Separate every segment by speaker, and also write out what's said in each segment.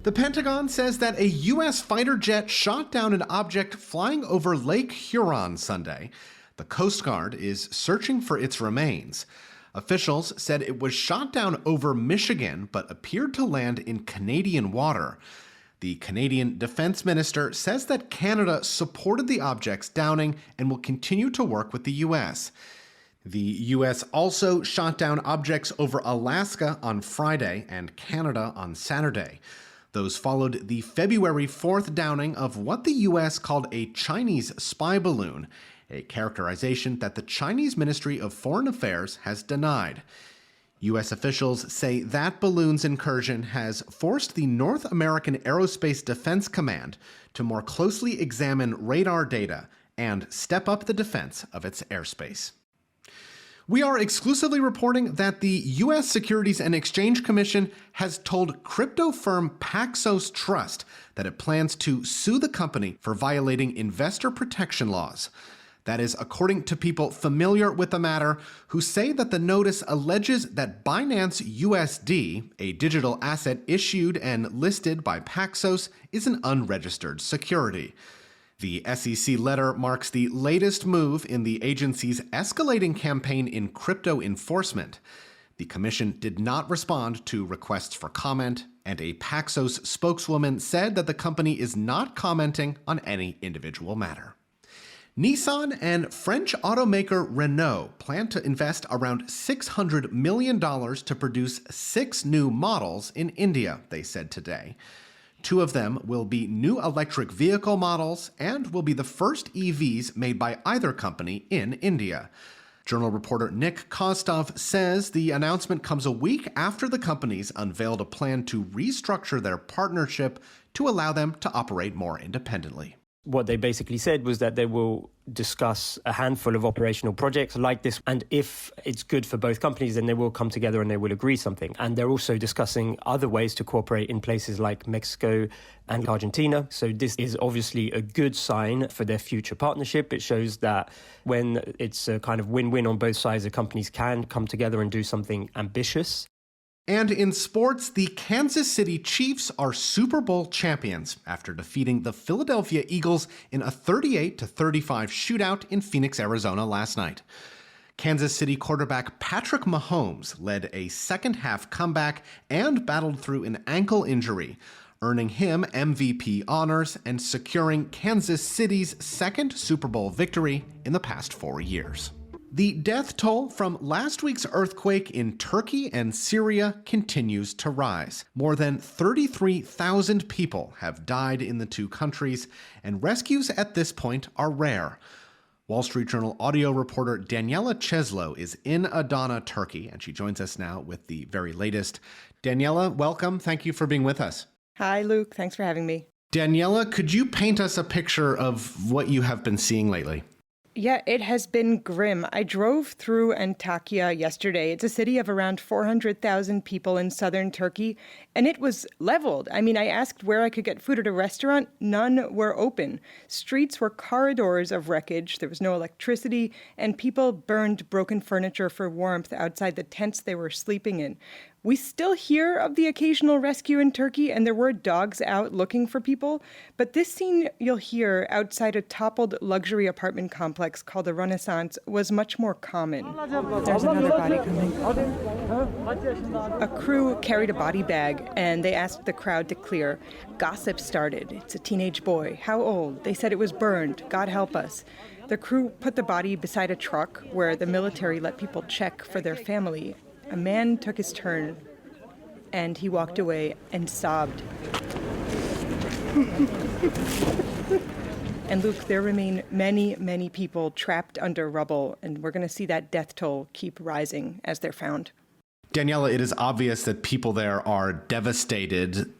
Speaker 1: The Pentagon says that a U.S. fighter jet shot down an object flying over Lake Huron Sunday. The Coast Guard is searching for its remains. Officials said it was shot down over Michigan, but appeared to land in Canadian water. The Canadian Defense Minister says that Canada supported the object's downing and will continue to work with the U.S. The U.S. also shot down objects over Alaska on Friday and Canada on Saturday. Those followed the February 4th downing of what the U.S. called a Chinese spy balloon, a characterization that the Chinese Ministry of Foreign Affairs has denied. U.S. officials say that balloon's incursion has forced the North American Aerospace Defense Command to more closely examine radar data and step up the defense of its airspace. We are exclusively reporting that the U.S. Securities and Exchange Commission has told crypto firm Paxos Trust that it plans to sue the company for violating investor protection laws. That is according to people familiar with the matter who say that the notice alleges that Binance USD, a digital asset issued and listed by Paxos, is an unregistered security. The SEC letter marks the latest move in the agency's escalating campaign in crypto enforcement. The commission did not respond to requests for comment, and a Paxos spokeswoman said that the company is not commenting on any individual matter. Nissan and French automaker Renault plan to invest around $600 million to produce 6 new models in India, they said today. 2 of them will be new electric vehicle models and will be the first EVs made by either company in India. Journal reporter Nick Kostov says the announcement comes a week after the companies unveiled a plan to restructure their partnership to allow them to operate more independently.
Speaker 2: What they basically said was that they will discuss a handful of operational projects like this, and if it's good for both companies, then they will come together and they will agree something. And they're also discussing other ways to cooperate in places like Mexico and Argentina. So this is obviously a good sign for their future partnership. It shows that when it's a kind of win-win on both sides, the companies can come together and do something ambitious.
Speaker 1: And in sports, the Kansas City Chiefs are Super Bowl champions after defeating the Philadelphia Eagles in a 38-35 shootout in Phoenix, Arizona last night. Kansas City quarterback Patrick Mahomes led a second-half comeback and battled through an ankle injury, earning him MVP honors and securing Kansas City's second Super Bowl victory in the past 4 years. The death toll from last week's earthquake in Turkey and Syria continues to rise. More than 33,000 people have died in the 2 countries, and rescues at this point are rare. Wall Street Journal audio reporter Daniela Cheslow is in Adana, Turkey, and she joins us now with the very latest. Daniela, welcome. Thank you for being with us.
Speaker 3: Hi, Luke. Thanks for having me.
Speaker 1: Daniela, could you paint us a picture of what you have been seeing lately?
Speaker 3: Yeah, it has been grim. I drove through Antakya yesterday. It's a city of around 400,000 people in southern Turkey, and it was leveled. I mean, I asked where I could get food at a restaurant. None were open. Streets were corridors of wreckage. There was no electricity, and people burned broken furniture for warmth outside the tents they were sleeping in. We still hear of the occasional rescue in Turkey, and there were dogs out looking for people. But this scene you'll hear outside a toppled luxury apartment complex called the Renaissance was much more common. There's another body coming. A crew carried a body bag, and they asked the crowd to clear. Gossip started. It's a teenage boy. How old? They said it was burned. God help us. The crew put the body beside a truck where the military let people check for their family. A man took his turn, and he walked away and sobbed. And Luke, there remain many, many people trapped under rubble, and we're going to see that death toll keep rising as they're found.
Speaker 1: Daniela, it is obvious that people there are devastated,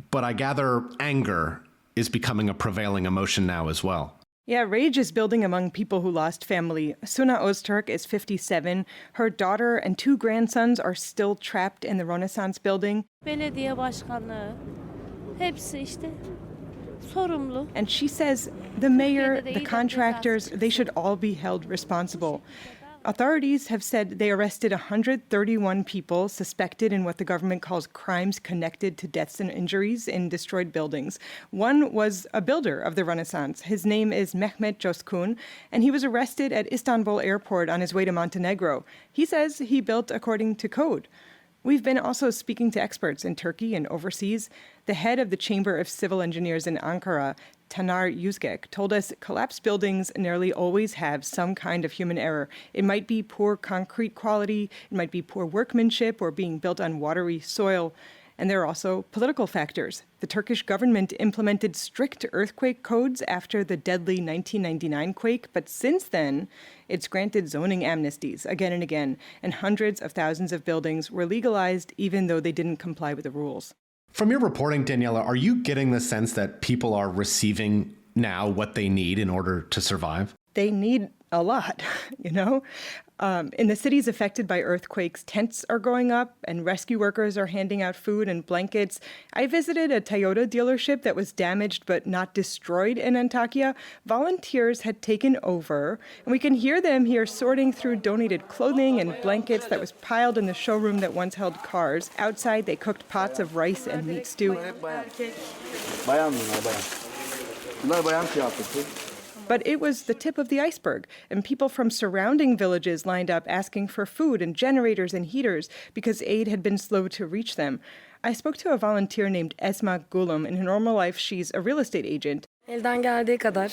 Speaker 1: but I gather anger is becoming a prevailing emotion now as well.
Speaker 3: Yeah, rage is building among people who lost family. Suna Öztürk is 57. Her daughter and 2 grandsons are still trapped in the Renaissance building.
Speaker 4: Belediye başkanlığı, hepsi işte sorumlu.
Speaker 3: And she says the mayor, the contractors, they should all be held responsible. Authorities have said they arrested 131 people suspected in what the government calls crimes connected to deaths and injuries in destroyed buildings. One was a builder of the Renaissance. His name is Mehmet Coşkun, and he was arrested at Istanbul airport on his way to Montenegro. He says he built according to code. We've been also speaking to experts in Turkey and overseas. The head of the Chamber of Civil Engineers in Ankara, Taner Yüzgek, told us collapsed buildings nearly always have some kind of human error. It might be poor concrete quality, it might be poor workmanship, or being built on watery soil. And there are also political factors. The Turkish government implemented strict earthquake codes after the deadly 1999 quake, but since then, it's granted zoning amnesties again and again, and hundreds of thousands of buildings were legalized even though they didn't comply with the rules.
Speaker 1: From your reporting, Daniela, are you getting the sense that people are receiving now what they need in order to survive?
Speaker 3: They need a lot, you know? In the cities affected by earthquakes, tents are going up and rescue workers are handing out food and blankets. I visited a Toyota dealership that was damaged but not destroyed in Antakya. Volunteers had taken over, and we can hear them here sorting through donated clothing and blankets that was piled in the showroom that once held cars. Outside, they cooked pots of rice and meat stew. But it was the tip of the iceberg, and people from surrounding villages lined up asking for food and generators and heaters because aid had been slow to reach them. I spoke to a volunteer named Esma Gulum. In her normal life, she's a real estate agent.
Speaker 5: Elden geldiği kadar.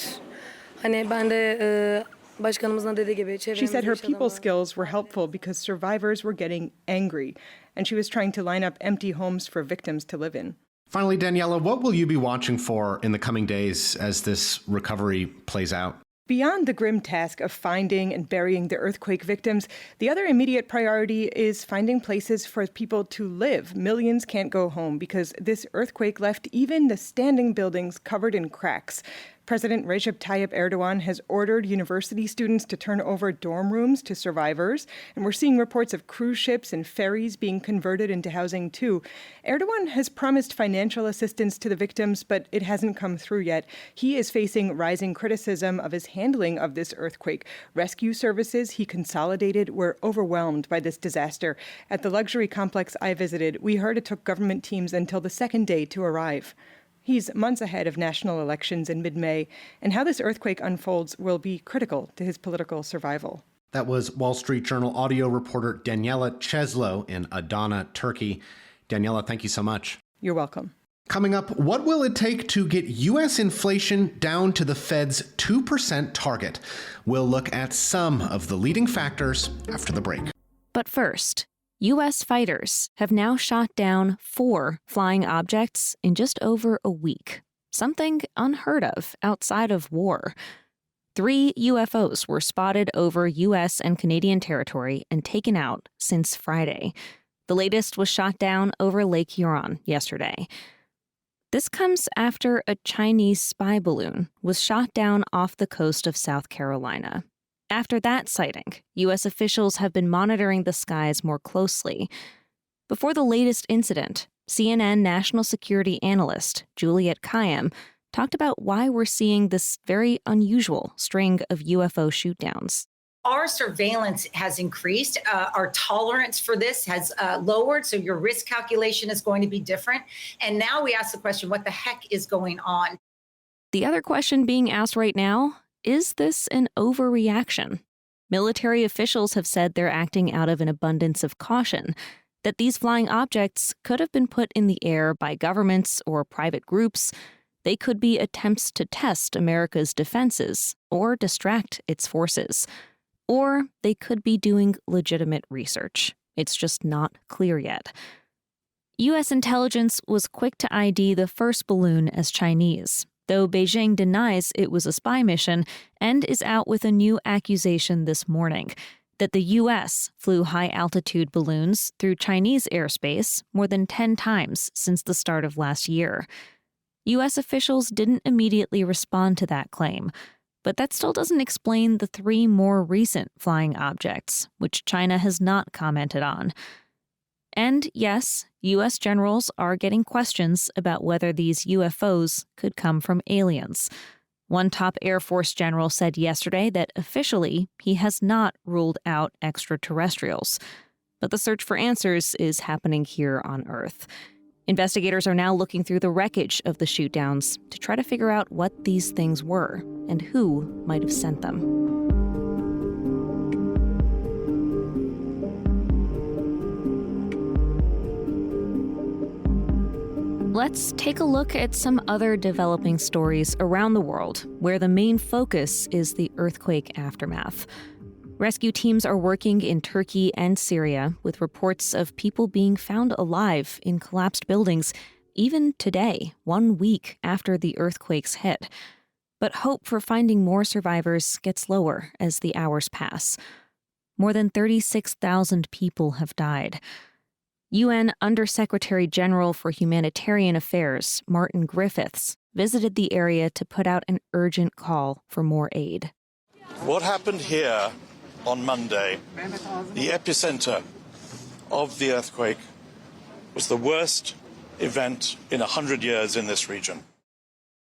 Speaker 5: Hani ben de başkanımızın dediği gibi
Speaker 3: She said her people skills were helpful because survivors were getting angry, and she was trying to line up empty homes for victims to live in.
Speaker 1: Finally, Daniela, what will you be watching for in the coming days as this recovery plays out?
Speaker 3: Beyond the grim task of finding and burying the earthquake victims, the other immediate priority is finding places for people to live. Millions can't go home because this earthquake left even the standing buildings covered in cracks. President Recep Tayyip Erdogan has ordered university students to turn over dorm rooms to survivors, and we're seeing reports of cruise ships and ferries being converted into housing too. Erdogan has promised financial assistance to the victims, but it hasn't come through yet. He is facing rising criticism of his handling of this earthquake. Rescue services he consolidated were overwhelmed by this disaster. At the luxury complex I visited, we heard it took government teams until the second day to arrive. He's months ahead of national elections in mid-May, and how this earthquake unfolds will be critical to his political survival.
Speaker 1: That was Wall Street Journal audio reporter Daniela Cheslow in Adana, Turkey. Daniela, thank you so much.
Speaker 3: You're welcome.
Speaker 1: Coming up, what will it take to get U.S. inflation down to the Fed's 2% target? We'll look at some of the leading factors after the break.
Speaker 6: But first, U.S. fighters have now shot down 4 flying objects in just over a week, something unheard of outside of war. 3 UFOs were spotted over U.S. and Canadian territory and taken out since Friday. The latest was shot down over Lake Huron yesterday. This comes after a Chinese spy balloon was shot down off the coast of South Carolina. After that sighting, U.S. officials have been monitoring the skies more closely. Before the latest incident, CNN national security analyst Juliet Kayyem talked about why we're seeing this very unusual string of UFO shootdowns.
Speaker 7: Our surveillance has increased. Our tolerance for this has lowered, so your risk calculation is going to be different. And now we ask the question, what the heck is going on?
Speaker 6: The other question being asked right now, is this an overreaction? Military officials have said they're acting out of an abundance of caution, that these flying objects could have been put in the air by governments or private groups. They could be attempts to test America's defenses or distract its forces. Or they could be doing legitimate research. It's just not clear yet. U.S. intelligence was quick to ID the first balloon as Chinese, though Beijing denies it was a spy mission and is out with a new accusation this morning that the U.S. flew high-altitude balloons through Chinese airspace more than 10 times since the start of last year. U.S. officials didn't immediately respond to that claim, but that still doesn't explain the 3 more recent flying objects, which China has not commented on. And yes, U.S. generals are getting questions about whether these UFOs could come from aliens. One top Air Force general said yesterday that officially he has not ruled out extraterrestrials. But the search for answers is happening here on Earth. Investigators are now looking through the wreckage of the shootdowns to try to figure out what these things were and who might have sent them. Let's take a look at some other developing stories around the world where the main focus is the earthquake aftermath. Rescue teams are working in Turkey and Syria with reports of people being found alive in collapsed buildings, even today, 1 week after the earthquakes hit. But hope for finding more survivors gets lower as the hours pass. More than 36,000 people have died. UN Undersecretary General for Humanitarian Affairs, Martin Griffiths, visited the area to put out an urgent call for more aid.
Speaker 8: What happened here on Monday, the epicenter of the earthquake, was the worst event in 100 years in this region.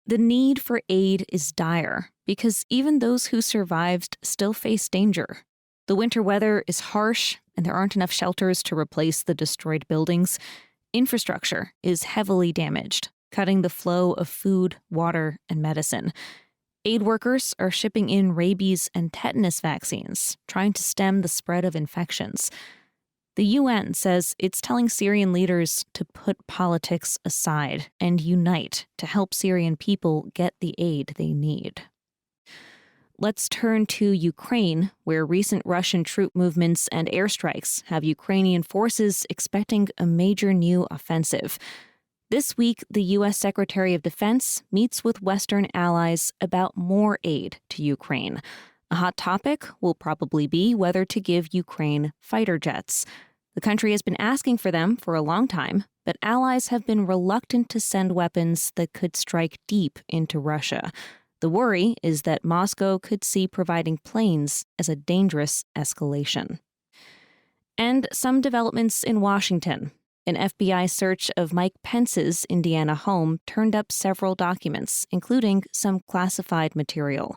Speaker 6: The need for aid is dire because even those who survived still face danger. The winter weather is harsh, and there aren't enough shelters to replace the destroyed buildings. Infrastructure is heavily damaged, cutting the flow of food, water, and medicine. Aid workers are shipping in rabies and tetanus vaccines, trying to stem the spread of infections. The UN says it's telling Syrian leaders to put politics aside and unite to help Syrian people get the aid they need. Let's turn to Ukraine, where recent Russian troop movements and airstrikes have Ukrainian forces expecting a major new offensive. This week, the U.S. Secretary of Defense meets with Western allies about more aid to Ukraine. A hot topic will probably be whether to give Ukraine fighter jets. The country has been asking for them for a long time, but allies have been reluctant to send weapons that could strike deep into Russia. The worry is that Moscow could see providing planes as a dangerous escalation. And some developments in Washington. An FBI search of Mike Pence's Indiana home turned up several documents, including some classified material.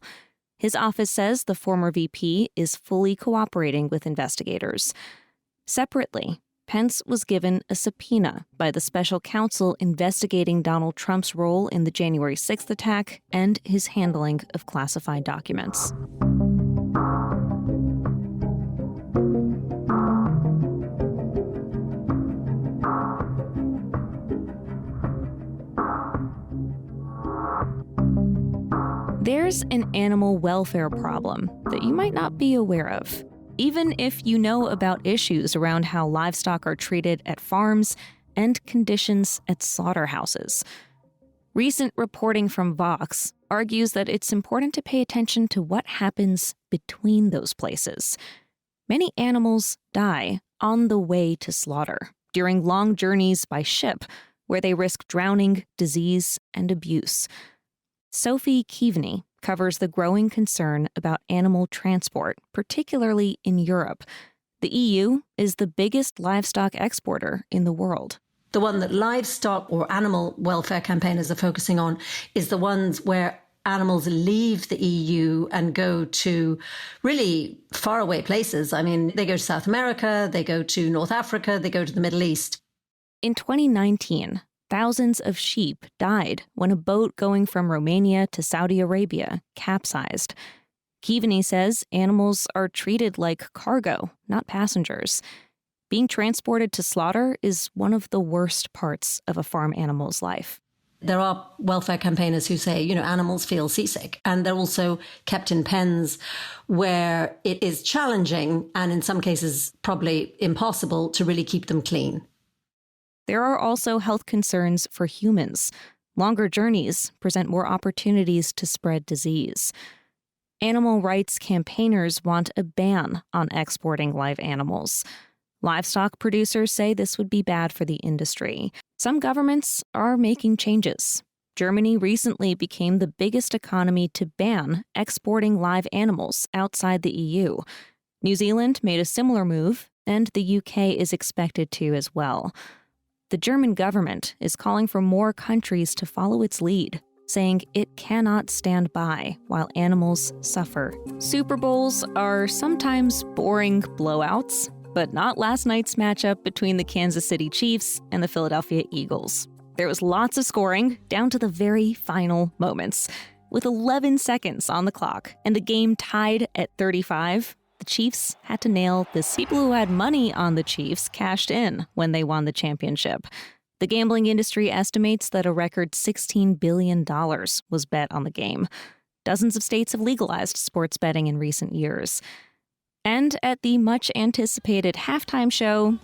Speaker 6: His office says the former VP is fully cooperating with investigators. Separately, Pence was given a subpoena by the special counsel investigating Donald Trump's role in the January 6th attack and his handling of classified documents. There's an animal welfare problem that you might not be aware of, even if you know about issues around how livestock are treated at farms and conditions at slaughterhouses. Recent reporting from Vox argues that it's important to pay attention to what happens between those places. Many animals die on the way to slaughter, during long journeys by ship, where they risk drowning, disease, and abuse. Sophie Keaveney covers the growing concern about animal transport, particularly in Europe. The EU is the biggest livestock exporter in the world.
Speaker 9: The one that livestock or animal welfare campaigners are focusing on is the ones where animals leave the EU and go to really faraway places. I mean, they go to South America, they go to North Africa, they go to the Middle East.
Speaker 6: In 2019, thousands of sheep died when a boat going from Romania to Saudi Arabia capsized. Keaveney says animals are treated like cargo, not passengers. Being transported to slaughter is one of the worst parts of a farm animal's life.
Speaker 9: There are welfare campaigners who say, animals feel seasick, and they're also kept in pens where it is challenging and in some cases probably impossible to really keep them clean.
Speaker 6: There are also health concerns for humans. Longer journeys present more opportunities to spread disease. Animal rights campaigners want a ban on exporting live animals. Livestock producers say this would be bad for the industry. Some governments are making changes. Germany recently became the biggest economy to ban exporting live animals outside the EU. New Zealand made a similar move, and the UK is expected to as well. The German government is calling for more countries to follow its lead. saying it cannot stand by while animals suffer. Super Bowls are sometimes boring blowouts, but not last night's matchup between the Kansas City Chiefs and the Philadelphia Eagles. There was lots of scoring down to the very final moments. With 11 seconds on the clock and the game tied at 35, the Chiefs had to nail this. People who had money on the Chiefs cashed in when they won the championship. The gambling industry estimates that a record $16 billion was bet on the game. Dozens of states have legalized sports betting in recent years. And at the much-anticipated halftime show,